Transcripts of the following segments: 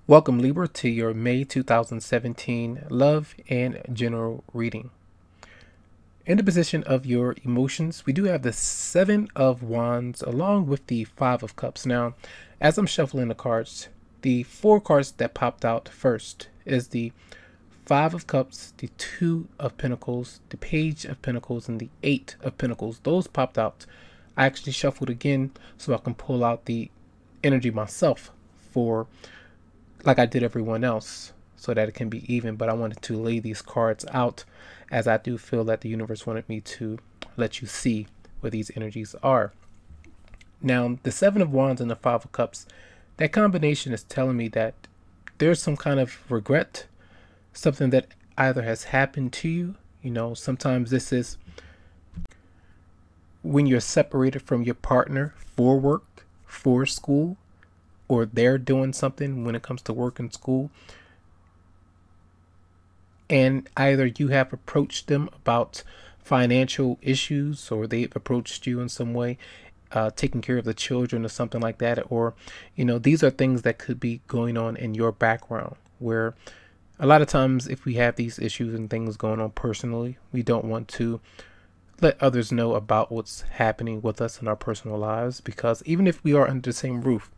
Welcome, Libra, to your May 2017 love and general reading. In the position of your emotions, we do have the Seven of Wands along with the Five of Cups. Now, as I'm shuffling the cards, the four cards that popped out first is the Five of Cups, the Two of Pentacles, the Page of Pentacles, and the Eight of Pentacles. Those popped out. I actually shuffled again so I can pull out the energy myself for like I did everyone else so that it can be even, but I wanted to lay these cards out as I do feel that the universe wanted me to let you see where these energies are. Now, the Seven of Wands and the Five of Cups, that combination is telling me that there's some kind of regret, something that either has happened to you. Sometimes this is when you're separated from your partner for work, for school, or they're doing something when it comes to work and school, and either you have approached them about financial issues or they've approached you in some way, taking care of the children or something like that, or these are things that could be going on in your background, where a lot of times if we have these issues and things going on personally, we don't want to let others know about what's happening with us in our personal lives, because even if we are under the same roof,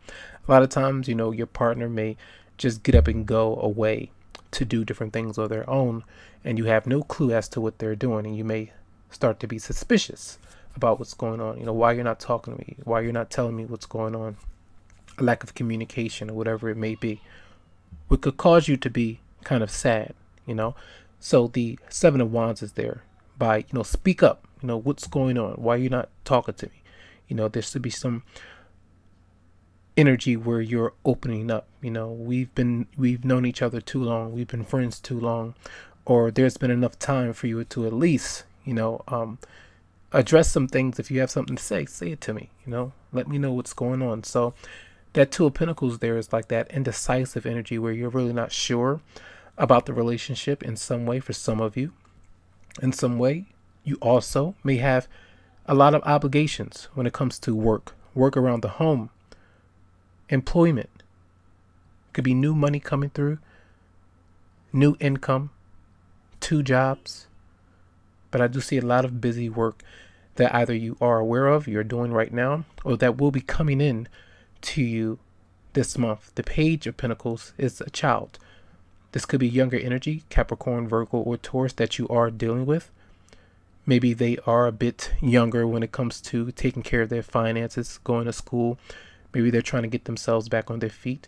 a lot of times, your partner may just get up and go away to do different things of their own, and you have no clue as to what they're doing, and you may start to be suspicious about what's going on. Why you're not talking to me, why you're not telling me what's going on, a lack of communication or whatever it may be, what could cause you to be kind of sad. So the Seven of Wands is there by, speak up. What's going on? Why are you not talking to me? There should be some energy where you're opening up. We've known each other too long. We've been friends too long, or there's been enough time for you to at least, address some things. If you have something to say it to me. Let me know what's going on. So that Two of Pentacles there is like that indecisive energy where you're really not sure about the relationship in some way. For some of you, in some way, you also may have a lot of obligations when it comes to work around the home, employment. Could be new money coming through, new income, 2 jobs. But I do see a lot of busy work that either you are aware of, you're doing right now, or that will be coming in to you this month. The Page of Pentacles is a child. This could be younger energy, Capricorn, Virgo, or Taurus that you are dealing with. Maybe they are a bit younger when it comes to taking care of their finances, going to school. Maybe they're trying to get themselves back on their feet.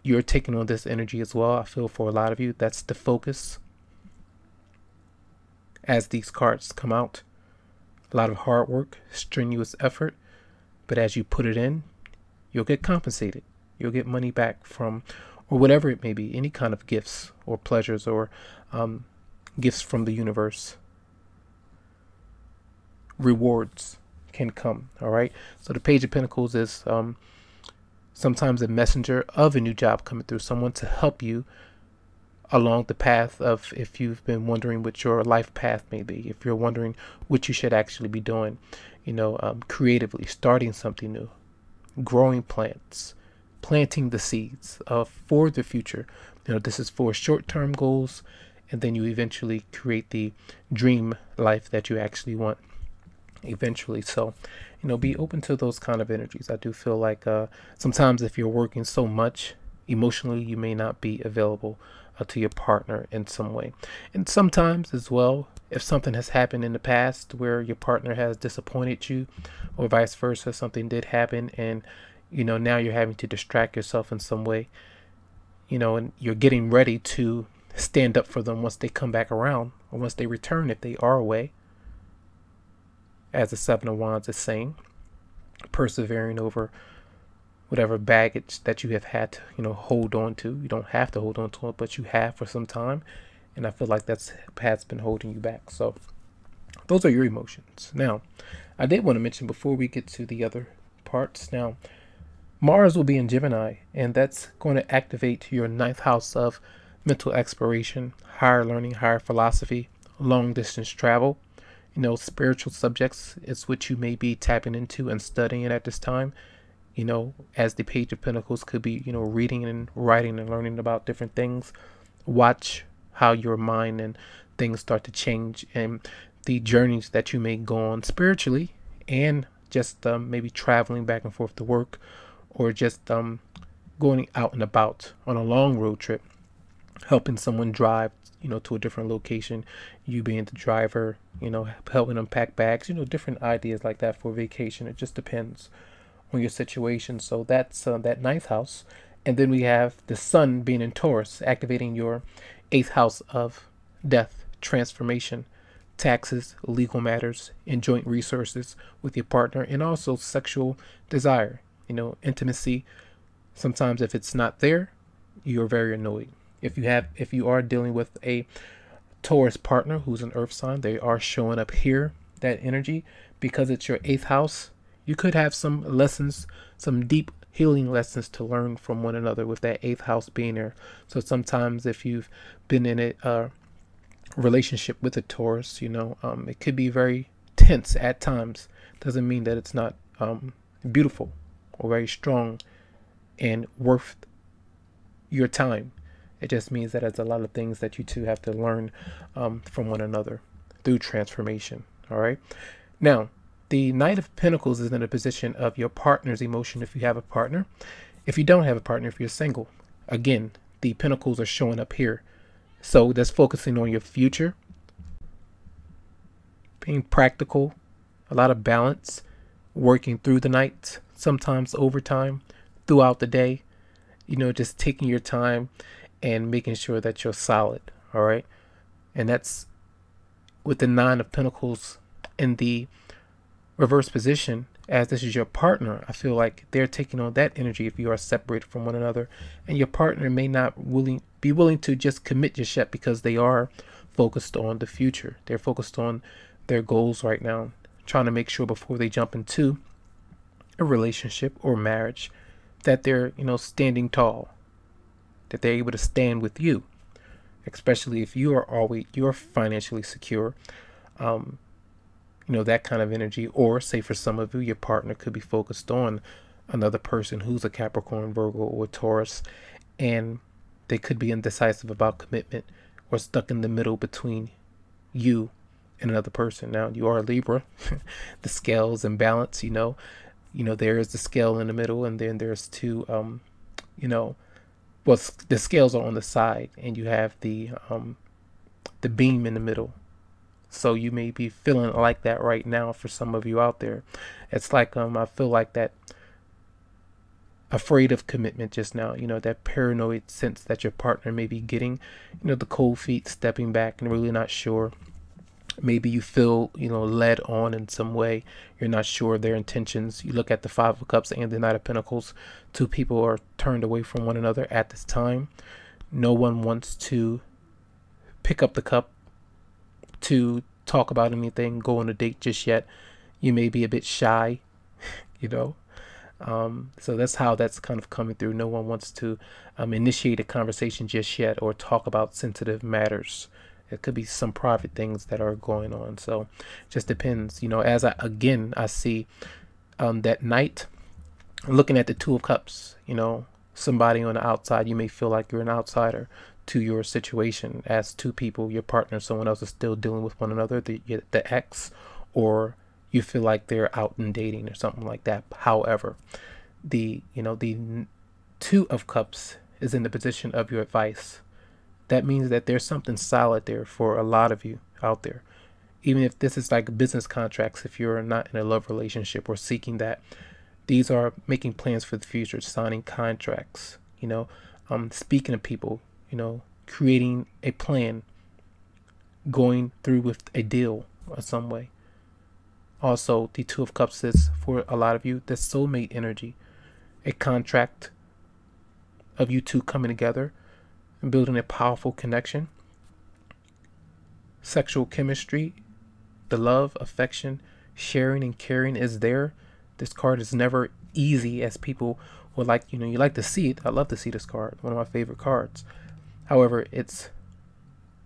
You're taking on this energy as well. I feel for a lot of you, that's the focus as these cards come out. A lot of hard work, strenuous effort, but as you put it in, you'll get compensated. You'll get money back from, or whatever it may be, any kind of gifts or pleasures or gifts from the universe. Rewards can come. All right. So the Page of Pentacles is sometimes a messenger of a new job coming through, someone to help you along the path of, if you've been wondering what your life path may be, if you're wondering what you should actually be doing, creatively starting something new, growing plants, planting the seeds for the future. This is for short-term goals, and then you eventually create the dream life that you actually want eventually. So be open to those kind of energies. I do feel like sometimes if you're working so much emotionally, you may not be available to your partner in some way. And sometimes as well, if something has happened in the past where your partner has disappointed you, or vice versa, something did happen, and now you're having to distract yourself in some way, and you're getting ready to stand up for them once they come back around, or once they return, if they are away. As the Seven of Wands is saying, persevering over whatever baggage that you have had to, hold on to. You don't have to hold on to it, but you have for some time. And I feel like has been holding you back. So those are your emotions. Now, I did want to mention before we get to the other parts. Now, Mars will be in Gemini, and that's going to activate your 9th house of mental exploration, higher learning, higher philosophy, long distance travel. Spiritual subjects is what you may be tapping into and studying at this time. you know, as the Page of Pentacles could be, you know, reading and writing and learning about different things. Watch how your mind and things start to change, and the journeys that you may go on spiritually, and just maybe traveling back and forth to work, or just going out and about on a long road trip, helping someone drive, you know, to a different location, you being the driver, you know, helping them pack bags, you know, different ideas like that for vacation. It just depends on your situation. So that's that ninth house. And then we have the sun being in Taurus, activating your eighth house of death, transformation, taxes, legal matters, and joint resources with your partner, and also sexual desire, you know, intimacy. Sometimes if it's not there, you're very annoyed. If you are dealing with a Taurus partner who's an earth sign, they are showing up here, that energy, because it's your eighth house. You could have some lessons, some deep healing lessons to learn from one another with that eighth house being there. So sometimes if you've been in a relationship with a Taurus, you know, it could be very tense at times. Doesn't mean that it's not beautiful or very strong and worth your time. It just means that it's a lot of things that you two have to learn from one another through transformation. All right. Now, the Knight of Pentacles is in a position of your partner's emotion if you have a partner. If you don't have a partner, if you're single, again, the Pentacles are showing up here. So that's focusing on your future, being practical, a lot of balance, working through the night, sometimes overtime, throughout the day, you know, just taking your time and making sure that you're solid. All right. And that's with the Nine of Pentacles in the reverse position, as this is your partner. I feel like they're taking on that energy if you are separated from one another, and your partner may not be willing to just commit just yet because they are focused on the future. They're focused on their goals right now, trying to make sure before they jump into a relationship or marriage that they're, you know, standing tall, that they're able to stand with you, especially if you're financially secure. You know, that kind of energy. Or say for some of you, your partner could be focused on another person who's a Capricorn, Virgo, or Taurus, and they could be indecisive about commitment or stuck in the middle between you and another person. Now, you are a Libra, the scales and balance, you know, there is the scale in the middle, and then there's two, you know, well, the scales are on the side, and you have the beam in the middle. So you may be feeling like that right now for some of you out there. It's like, I feel like that afraid of commitment just now, you know, that paranoid sense that your partner may be getting, you know, the cold feet, stepping back and really not sure. Maybe you feel, you know, led on in some way. You're not sure of their intentions. You look at the Five of Cups and the Knight of Pentacles. Two people are turned away from one another at this time. No one wants to pick up the cup to talk about anything, go on a date just yet. You may be a bit shy, you know. So that's how that's kind of coming through. No one wants to initiate a conversation just yet or talk about sensitive matters. It could be some private things that are going on. So it just depends, you know. As I see that Knight, looking at the Two of Cups, you know, somebody on the outside, you may feel like you're an outsider to your situation. As two people, your partner, someone else is still dealing with one another, the ex, or you feel like they're out and dating or something like that. However, the Two of Cups is in the position of your advice. That means that there's something solid there for a lot of you out there. Even if this is like business contracts, if you're not in a love relationship or seeking that, these are making plans for the future, signing contracts, you know, speaking to people, you know, creating a plan, going through with a deal or some way. Also, the Two of Cups is, for a lot of you, the soulmate energy, a contract of you two coming together and building a powerful connection. Sexual chemistry, the love, affection, sharing and caring is there. This card is never easy as people would like, you know, you like to see it. I love to see this card, one of my favorite cards. However, it's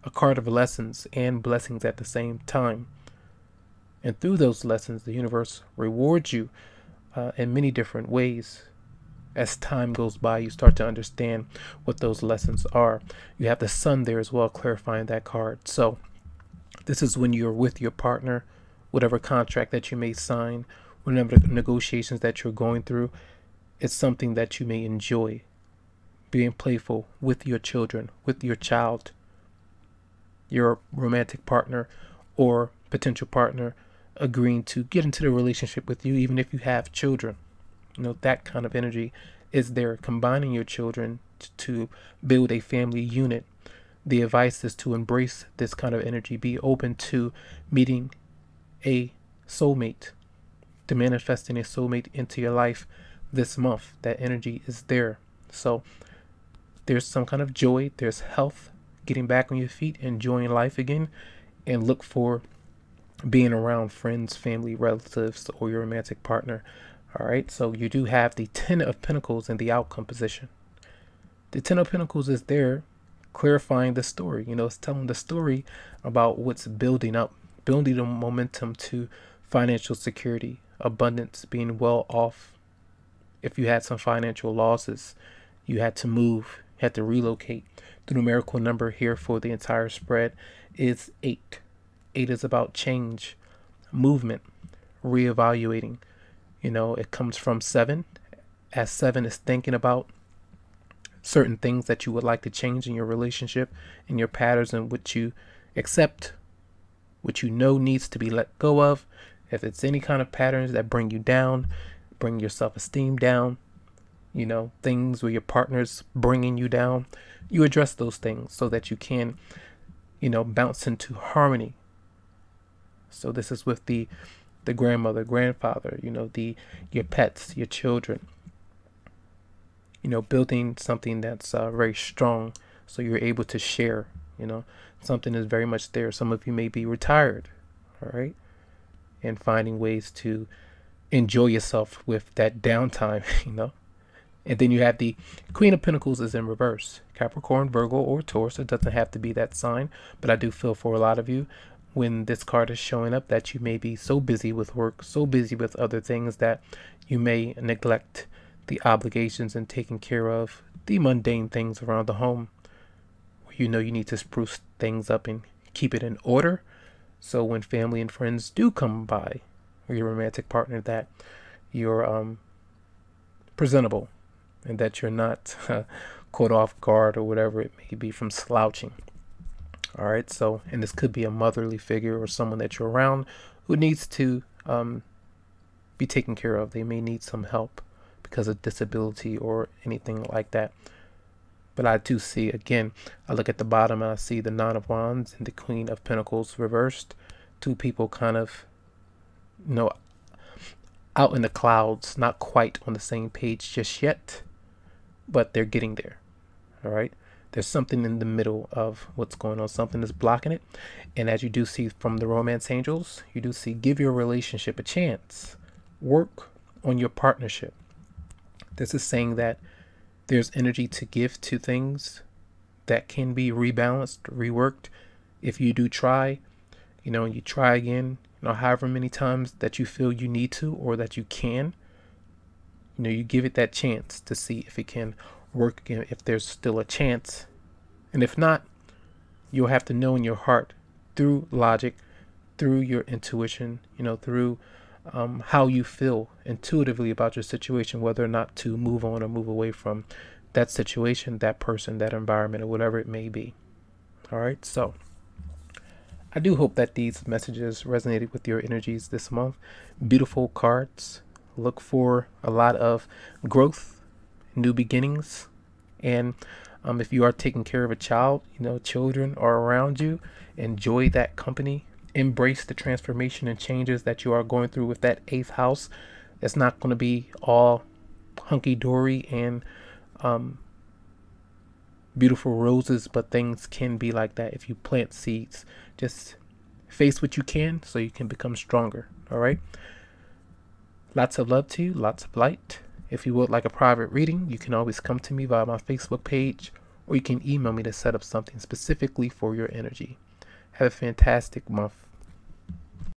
a card of lessons and blessings at the same time. And through those lessons, the universe rewards you in many different ways. As time goes by, you start to understand what those lessons are. You have the sun there as well, clarifying that card. So this is when you're with your partner, whatever contract that you may sign, whatever negotiations that you're going through, it's something that you may enjoy. Being playful with your children, with your child, your romantic partner or potential partner agreeing to get into the relationship with you, even if you have children. You know, that kind of energy is there, combining your children to build a family unit. The advice is to embrace this kind of energy. Be open to meeting a soulmate, to manifesting a soulmate into your life this month. That energy is there. So there's some kind of joy, there's health, getting back on your feet, enjoying life again, and look for being around friends, family, relatives, or your romantic partner. All right, so you do have the Ten of Pentacles in the outcome position. The Ten of Pentacles is there clarifying the story. You know, it's telling the story about what's building up, building the momentum to financial security, abundance, being well off. If you had some financial losses, you had to move, you had to relocate. The numerical number here for the entire spread is 8. 8 is about change, movement, reevaluating. You know, it comes from 7, as 7 is thinking about certain things that you would like to change in your relationship, in your patterns, and what you accept, what you know needs to be let go of. If it's any kind of patterns that bring you down, bring your self-esteem down, you know, things where your partner's bringing you down, you address those things so that you can, you know, bounce into harmony. So this is with the grandmother, grandfather, you know, your pets, your children, you know, building something that's very strong, so you're able to share. You know, something is very much there. Some of you may be retired, all right, and finding ways to enjoy yourself with that downtime, you know. And then you have the Queen of Pentacles is in reverse. Capricorn, Virgo, or Taurus. It doesn't have to be that sign, but I do feel for a lot of you, when this card is showing up, that you may be so busy with work, so busy with other things, that you may neglect the obligations and taking care of the mundane things around the home, where you know you need to spruce things up and keep it in order. So when family and friends do come by, or your romantic partner, that you're presentable, and that you're not caught off guard or whatever it may be from slouching. All right, so, and this could be a motherly figure or someone that you're around who needs to be taken care of. They may need some help because of disability or anything like that. But I do see, again, I look at the bottom and I see the Nine of Wands and the Queen of Pentacles reversed. Two people kind of, you know, out in the clouds, not quite on the same page just yet, but they're getting there. All right. There's something in the middle of what's going on. Something is blocking it. And as you do see from the romance angels, you do see, give your relationship a chance. Work on your partnership. This is saying that there's energy to give to things that can be rebalanced, reworked. If you do try, you know, and you try again, you know, however many times that you feel you need to or that you can, you know, you give it that chance to see if it can work again, if there's still a chance. And if not, you'll have to know in your heart, through logic, through your intuition, you know, through how you feel intuitively about your situation, whether or not to move on or move away from that situation, that person, that environment, or whatever it may be. All right, so I do hope that these messages resonated with your energies this month. Beautiful cards. Look for a lot of growth, new beginnings, and if you are taking care of a child, you know, children are around you, enjoy that company. Embrace the transformation and changes that you are going through with that 8th house. It's not going to be all hunky-dory and beautiful roses, but things can be like that if you plant seeds. Just face what you can so you can become stronger. All right. Lots of love to you. Lots of light. If you would like a private reading, you can always come to me via my Facebook page, or you can email me to set up something specifically for your energy. Have a fantastic month.